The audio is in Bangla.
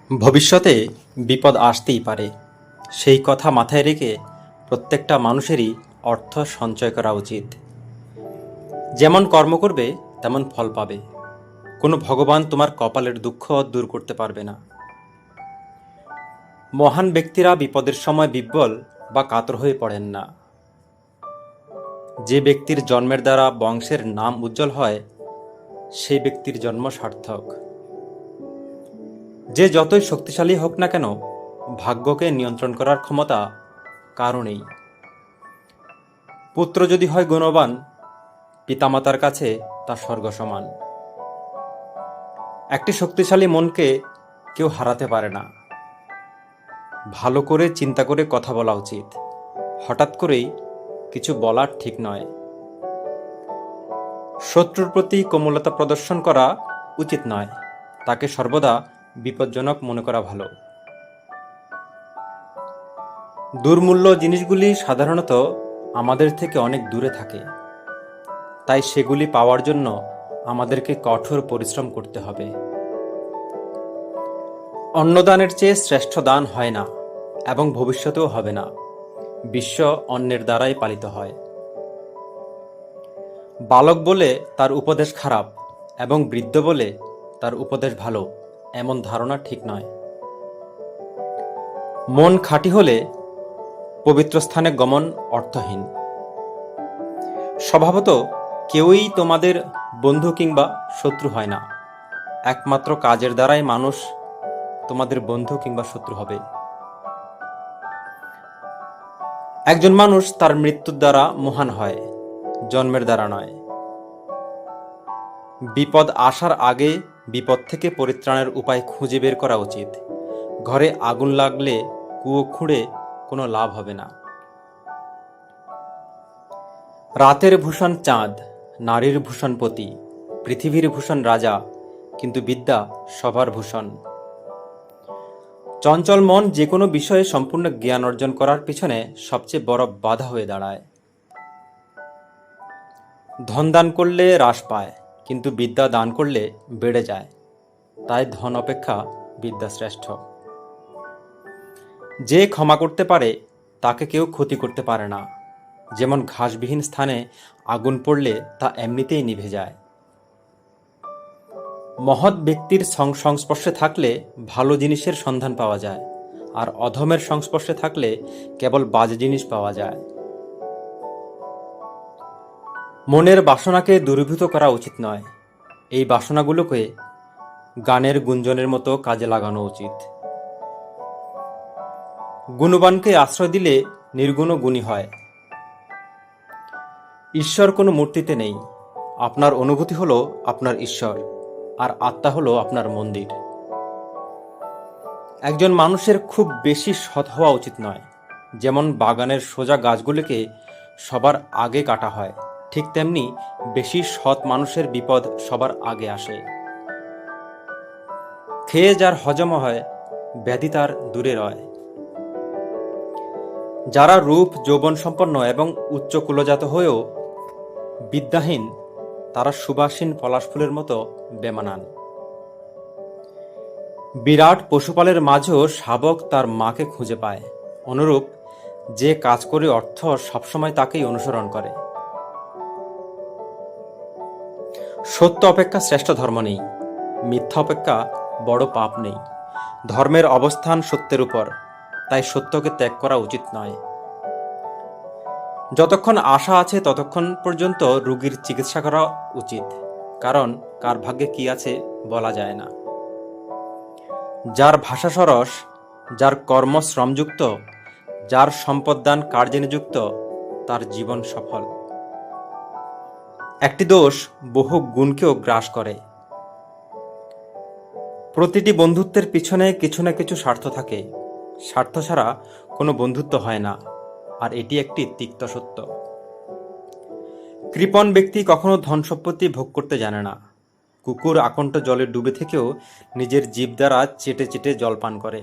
ভবিষ্যতে বিপদ আসতেই পারে, সেই কথা মাথায় রেখে প্রত্যেকটা মানুষেরই অর্থ সঞ্চয় করা উচিত। যেমন কর্ম করবে তেমন ফল পাবে। কোনো ভগবান তোমার কপালের দুঃখ দূর করতে পারবে না। মহান ব্যক্তিরা বিপদের সময় বিহ্বল বা কাতর হয়ে পড়েন না। যে ব্যক্তির জন্মের দ্বারা বংশের নাম উজ্জ্বল হয়, সেই ব্যক্তির জন্ম সার্থক। যে যতই শক্তিশালী হোক না কেন, ভাগ্যকে নিয়ন্ত্রণ করার ক্ষমতা কারও নেই। পুত্র যদি হয় গুণবান, পিতামাতার কাছে তা স্বর্গ সমান। একটি শক্তিশালী মনকে কেউ হারাতে পারে না। ভালো করে চিন্তা করে কথা বলা উচিত। হঠাৎ করেই কিছু বলা ঠিক নয়। শত্রুর প্রতি কোমলতা প্রদর্শন করা উচিত নয়। তাকে সর্বদা বিপজ্জনক মনে করা ভালো। দুর্মূল্য জিনিসগুলি সাধারণত আমাদের থেকে অনেক দূরে থাকে, তাই সেগুলি পাওয়ার জন্য আমাদেরকে কঠোর পরিশ্রম করতে হবে। অন্নদানের চেয়ে শ্রেষ্ঠ দান হয় না এবং ভবিষ্যতেও হবে না। বিশ্ব অন্যের দ্বারাই পালিত হয়। বালক বলে তার উপদেশ খারাপ এবং বৃদ্ধ বলে তার উপদেশ ভালো, এমন ধারণা ঠিক নয়। মন খাঁটি হলে পবিত্র স্থানে গমন অর্থহীন। স্বভাবত কেউই তোমাদের বন্ধু কিংবা শত্রু হয় না। একমাত্র কাজের দ্বারাই মানুষ তোমাদের বন্ধু কিংবা শত্রু হবে। একজন মানুষ তার মৃত্যুর দ্বারা মহান হয়, জন্মের দ্বারা নয়। বিপদ আসার আগে বিপদ থেকে পরিত্রাণের উপায় খুঁজে বের করা উচিত। ঘরে আগুন লাগলে কুয়ো খুঁড়ে কোনো লাভ হবে না। রাতের ভূষণ চাঁদ, নারীর ভূষণ পতি, পৃথিবীর ভূষণ রাজা, কিন্তু বিদ্যা সবার ভূষণ। চঞ্চল মন যে কোনো বিষয়ে সম্পূর্ণ জ্ঞান অর্জন করার পিছনে সবচেয়ে বড় বাধা হয়ে দাঁড়ায়। ধন দান করলে হ্রাস পায়, কিন্তু বিদ্যা দান করলে বেড়ে যায়। তাই ধন অপেক্ষা বিদ্যা শ্রেষ্ঠ। যে ক্ষমা করতে পারে তাকে কেউ ক্ষতি করতে পারে না। যেমন ঘাসবিহীন স্থানে আগুন পড়লে তা এমনিতেই নিভে যায়। মহৎ ব্যক্তির সংস্পর্শে থাকলে ভালো জিনিসের সন্ধান পাওয়া যায়, আর অধমের সংস্পর্শে থাকলে কেবল বাজে জিনিস পাওয়া যায়। মনের বাসনাকে দূরীভূত করা উচিত নয়। এই বাসনাগুলোকে গানের গুঞ্জনের মতো কাজে লাগানো উচিত। গুণবানকে আশ্রয় দিলে নির্গুণ গুণী হয়। ঈশ্বর কোনো মূর্তিতে নেই। আপনার অনুভূতি হলো আপনার ঈশ্বর, আর আত্মা হলো আপনার মন্দির। একজন মানুষের খুব বেশি সৎ হওয়া উচিত নয়। যেমন বাগানের সোজা গাছগুলিকে সবার আগে কাটা হয়, ঠিক তেমনি বেশি সৎ মানুষের বিপদ সবার আগে আসে। খেয়ে যার হজম হয়, ব্যাধি তার দূরে রয়। যারা রূপ যৌবন সম্পন্ন এবং উচ্চ কুলজাত হয়েও বিদ্যাহীন, তারা সুবাসীন পলাশ ফুলের মতো বেমানান। বিরাট পশুপালের মাঝেও শাবক তার মাকে খুঁজে পায়। অনুরূপ যে কাজ করে অর্থ সবসময় তাকেই অনুসরণ করে। সত্য অপেক্ষা শ্রেষ্ঠ ধর্ম নেই, মিথ্যা অপেক্ষা বড় পাপ নেই। ধর্মের অবস্থান সত্যের উপর, তাই সত্যকে ত্যাগ করা উচিত নয়। যতক্ষণ আশা আছে ততক্ষণ পর্যন্ত রোগীর চিকিৎসা করা উচিত, কারণ কার ভাগ্যে কি আছে বলা যায় না। যার ভাষা সরস, যার কর্ম শ্রমযুক্ত, যার সম্পদদান কার্যে নিযুক্ত, তার জীবন সফল। একটি দোষ বহু গুণকেও গ্রাস করে। প্রতিটি বন্ধুত্বের পিছনে কিছু না কিছু স্বার্থ থাকে। স্বার্থ ছাড়া কোনো বন্ধুত্ব হয় না, আর এটি একটি তিক্ত সত্য। কৃপণ ব্যক্তি কখনো ধন সম্পত্তি ভোগ করতে জানে না। কুকুর আকণ্ঠ জলে ডুবে থেকেও নিজের জিভ দ্বারা চেটে চেটে জল পান করে।